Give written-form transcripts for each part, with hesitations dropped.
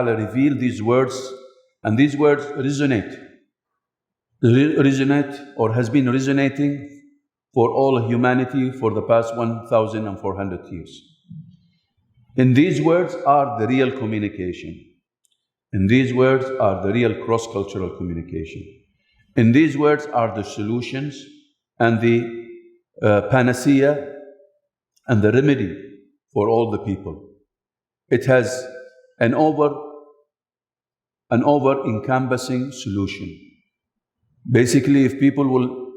reveal these words, and these words resonate or has been resonating for all humanity for the past 1,400 years. In these words are the real communication. In these words are the real cross-cultural communication. In these words are the solutions and the panacea and the remedy for all the people. It has an over-encompassing solution. Basically, if people will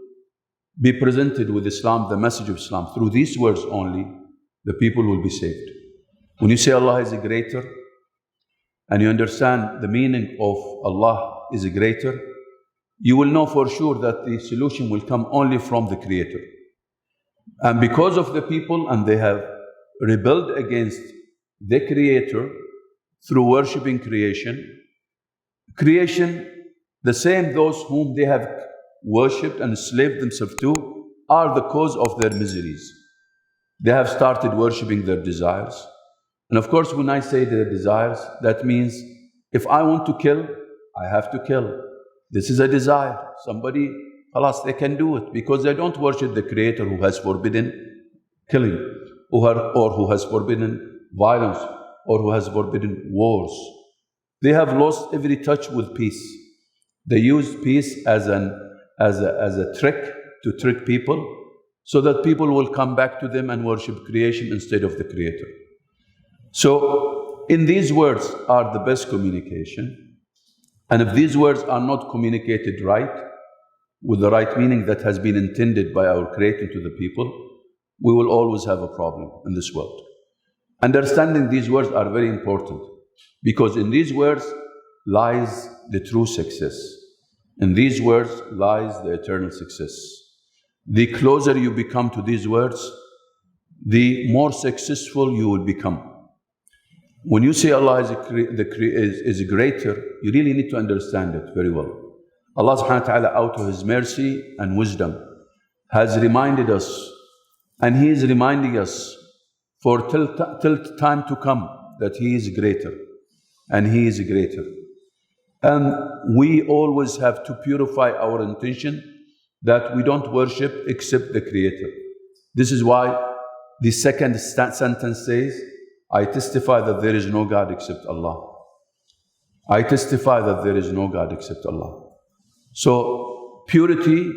be presented with Islam, the message of Islam, through these words only, the people will be saved. When you say Allah is a greater, and you understand the meaning of Allah is a greater, you will know for sure that the solution will come only from the Creator. And because of the people, and they have rebelled against the Creator through worshipping creation, the same those whom they have worshipped and enslaved themselves to are the cause of their miseries. They have started worshipping their desires. And of course, when I say their desires, that means if I want to kill, I have to kill. This is a desire. Somebody, alas, they can do it because they don't worship the Creator who has forbidden killing, or who has forbidden violence, or who has forbidden wars. They have lost every touch with peace. They use peace as a trick to trick people, so that people will come back to them and worship creation instead of the Creator. So, in these words are the best communication. And if these words are not communicated right, with the right meaning that has been intended by our Creator to the people, we will always have a problem in this world. Understanding these words are very important, because in these words lies the true success. In these words lies the eternal success. The closer you become to these words, the more successful you will become. When you say Allah is a greater, you really need to understand it very well. Allah subhanahu wa ta'ala, out of His mercy and wisdom, has reminded us, and He is reminding us for till time to come, that He is greater, and He is greater. And we always have to purify our intention that we don't worship except the Creator. This is why the second sentence says, I testify that there is no God except Allah. I testify that there is no God except Allah. So, purity